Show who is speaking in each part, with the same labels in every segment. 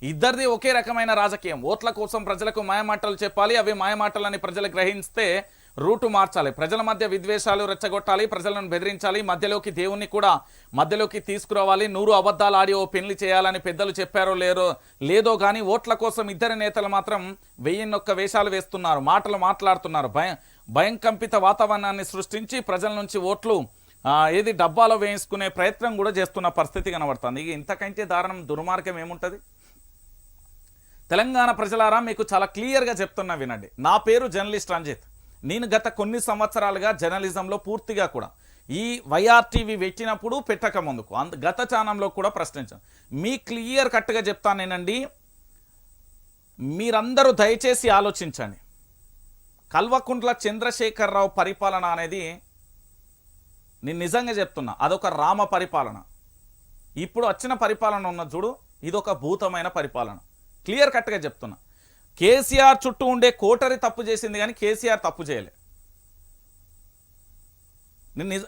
Speaker 1: ఇద్దరిది ఒకే రకమైన రాజకీయం. ఓట్ల కోసం ప్రజలకు మాయమాటలు చెప్పాలి, అవి మాయమాటలని ప్రజలు గ్రహిస్తే రూటు మార్చాలి, ప్రజల మధ్య విద్వేషాలు రెచ్చగొట్టాలి, ప్రజలను బెదిరించాలి, మధ్యలోకి దేవుణ్ణి కూడా మధ్యలోకి తీసుకురావాలి. 100 అబద్ధాలు ఆడి ఓ పెళ్లి చేయాలని పెద్దలు చెప్పారో లేదో కానీ ఓట్ల కోసం ఇద్దరు నేతలు మాత్రం 1001 వేషాలు వేస్తున్నారు, మాటలు మాట్లాడుతున్నారు. భయంకంపిత వాతావరణాన్ని సృష్టించి ప్రజల నుంచి ఓట్లు ఏది డబ్బాలో వేయించుకునే ప్రయత్నం కూడా చేస్తున్న పరిస్థితి కనబడుతుంది. ఇంతకంటే దారుణం దుర్మార్గం ఏముంటుంది? తెలంగాణ ప్రజలారా, మీకు చాలా క్లియర్గా చెప్తున్నా వినండి. నా పేరు జర్నలిస్ట్ రంజిత్. నేను గత కొన్ని సంవత్సరాలుగా జర్నలిజంలో పూర్తిగా కూడా ఈ వైఆర్టీవీ పెట్టినప్పుడు పెట్టక ముందుకు గత ఛానల్లో కూడా ప్రశ్నించాను. మీ క్లియర్ కట్గా చెప్తానేనండి, మీరందరూ దయచేసి ఆలోచించండి. కల్వకుంట్ల చంద్రశేఖరరావు పరిపాలన అనేది నేను నిజంగా చెప్తున్నా, అదొక రామ పరిపాలన. ఇప్పుడు వచ్చిన పరిపాలన ఉన్న చూడు, ఇదొక భూతమైన పరిపాలన. క్లియర్ కట్గా చెప్తున్నా. కేసీఆర్ చుట్టూ ఉండే కోటరి తప్పు చేసింది కానీ కేసీఆర్ తప్పు చేయలే. నేను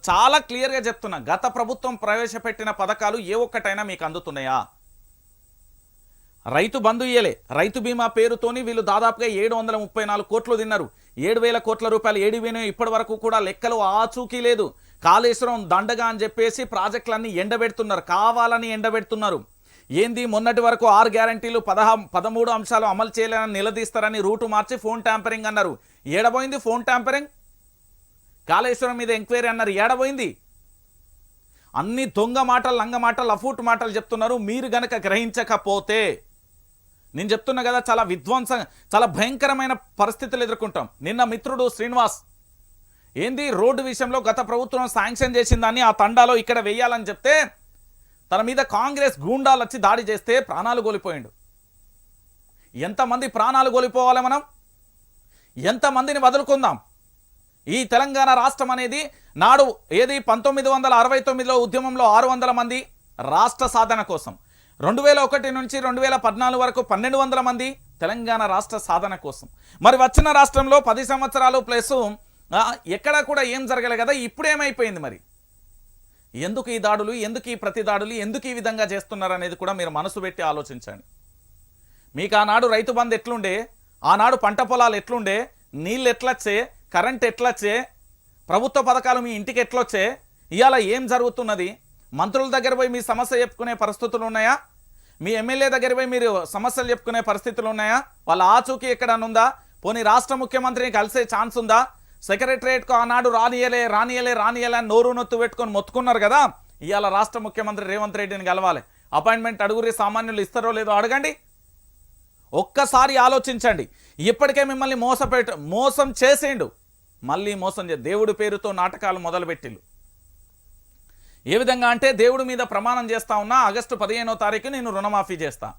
Speaker 1: చాలా క్లియర్గా చెప్తున్నా. గత ప్రభుత్వం ప్రవేశపెట్టిన పథకాలు ఏ ఒక్కటైనా మీకు అందుతున్నాయా? రైతు బంధు ఇయ్యలే. రైతు బీమా పేరుతోని వీళ్ళు దాదాపుగా 734 కోట్లు తిన్నారు. 7,000 కోట్ల రూపాయలు ఏడిపోయినాయి. ఇప్పటి వరకు కూడా లెక్కలు ఆచూకీ లేదు. కాళేశ్వరం దండగా అని చెప్పేసి ప్రాజెక్టులన్నీ ఎండబెడుతున్నారు, కావాలని ఎండబెడుతున్నారు. ఏంది మొన్నటి వరకు 6 గ్యారంటీలు 13 అంశాలు అమలు చేయలేని నిలదీస్తారని రూటు మార్చి ఫోన్ ట్యాంపరింగ్ అన్నారు. ఏడబోయింది ఫోన్ ట్యాంపరింగ్? కాళేశ్వరం మీద ఎంక్వైరీ అన్నారు, ఏడబోయింది? అన్ని దొంగ మాటలు, లంగ మాటలు, లఫూట్ మాటలు చెప్తున్నారు. మీరు గనక గ్రహించకపోతే నేను చెప్తున్నా కదా, చాలా చాలా భయంకరమైన పరిస్థితులు ఎదుర్కొంటాం. నిన్న మిత్రుడు శ్రీనివాస్ ఏంది రోడ్డు విషయంలో గత ప్రభుత్వం శాంక్షన్ చేసిందాన్ని ఆ తండాలో ఇక్కడ వేయాలని చెప్తే తన మీద కాంగ్రెస్ గూండాలు వచ్చి దాడి చేస్తే ప్రాణాలు కోల్పోయిండు. ఎంతమంది ప్రాణాలు కోల్పోవాలి? మనం ఎంతమందిని వదులుకుందాం? ఈ తెలంగాణ రాష్ట్రం అనేది నాడు ఏది 1969లో ఉద్యమంలో 600 మంది రాష్ట్ర సాధన కోసం, 2001 నుంచి 2014 వరకు 1200 మంది తెలంగాణ రాష్ట్ర సాధన కోసం. మరి వచ్చిన రాష్ట్రంలో 10 సంవత్సరాలు ప్లస్ ఎక్కడా కూడా ఏం జరగలే కదా. ఇప్పుడు ఏమైపోయింది మరి? ఎందుకు ఈ దాడులు, ఎందుకు ఈ ప్రతి దాడులు, ఎందుకు ఈ విధంగా చేస్తున్నారు అనేది కూడా మీరు మనసు పెట్టి ఆలోచించండి. మీకు ఆనాడు రైతు బంధు ఎట్లుండే, ఆనాడు పంట పొలాలు ఎట్లుండే, నీళ్ళు ఎట్లొచ్చే, కరెంట్ ఎట్లొచ్చే, ప్రభుత్వ పథకాలు మీ ఇంటికి ఎట్లొచ్చే, ఇవాళ ఏం జరుగుతున్నది? మంత్రుల దగ్గర పోయి మీ సమస్య చెప్పుకునే పరిస్థితులు ఉన్నాయా? మీ ఎమ్మెల్యే దగ్గర పోయి మీరు సమస్యలు చెప్పుకునే పరిస్థితులు ఉన్నాయా? వాళ్ళ ఆచూకీ ఎక్కడనుందా? పోనీ రాష్ట్ర ముఖ్యమంత్రిని కలిసే ఛాన్స్ ఉందా? సెక్రటరియట్కు ఆనాడు రానియలే నోరు నొత్తు పెట్టుకొని మొత్తుకున్నారు కదా. ఇవాళ రాష్ట్ర ముఖ్యమంత్రి రేవంత్ రెడ్డిని కలవాలి, అపాయింట్మెంట్ అడుగురి, సామాన్యులు ఇస్తారో లేదో అడగండి. ఒక్కసారి ఆలోచించండి. ఇప్పటికే మిమ్మల్ని మోసం చేసేయండు, మళ్ళీ మోసం దేవుడి పేరుతో నాటకాలు మొదలుపెట్టిళ్ళు. ఏ విధంగా అంటే దేవుడి మీద ప్రమాణం చేస్తా ఉన్నా, ఆగస్టు 15వ తారీఖు నేను రుణమాఫీ చేస్తా,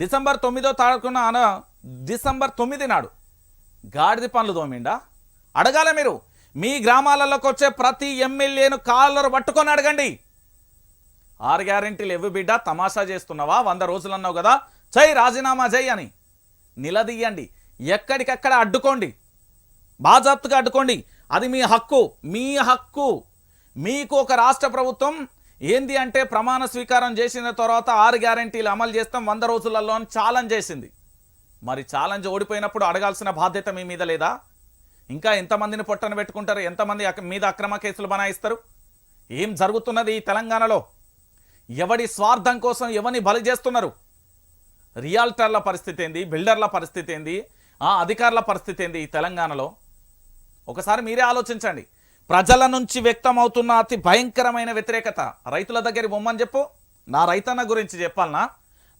Speaker 1: డిసెంబర్ 9వ తారీఖున డిసెంబర్ 9 నాడు గాడిది పనులు తోమిండా? అడగాల మీరు. మీ గ్రామాలలోకి వచ్చే ప్రతి ఎమ్మెల్యేను కాలర్ పట్టుకొని అడగండి. 6 గ్యారెంటీలు ఎవ్వి బిడ్డ, తమాషా చేస్తున్నావా? 100 రోజులు అన్నావు కదా, చెయ్యి, రాజీనామా చెయ్యి అని నిలదీయండి. ఎక్కడికక్కడ అడ్డుకోండి, బాజాప్తుగా అడ్డుకోండి. అది మీ హక్కు, మీ హక్కు. మీకు ఒక రాష్ట్ర ప్రభుత్వం ఏంది అంటే ప్రమాణ స్వీకారం చేసిన తర్వాత 6 గ్యారెంటీలు అమలు చేస్తాం 100 రోజులలో అని ఛాలెంజ్ చేసింది. మరి ఛాలెంజ్ ఓడిపోయినప్పుడు అడగాల్సిన బాధ్యత మీ మీద లేదా? ఇంకా ఎంతమందిని పొట్టన పెట్టుకుంటారు? ఎంతమంది మీద అక్రమ కేసులు బనాయిస్తారు? ఏం జరుగుతున్నది ఈ తెలంగాణలో? ఎవడి స్వార్థం కోసం ఎవరిని బలి చేస్తున్నారు? రియాల్టర్ల పరిస్థితి ఏంది? బిల్డర్ల పరిస్థితి ఏంది? అధికారుల పరిస్థితి ఏంది ఈ తెలంగాణలో? ఒకసారి మీరే ఆలోచించండి. ప్రజల నుంచి వ్యక్తమవుతున్న అతి భయంకరమైన వ్యతిరేకత. రైతుల దగ్గర బొమ్మని చెప్పు, నా రైతన్న గురించి చెప్పాలనా?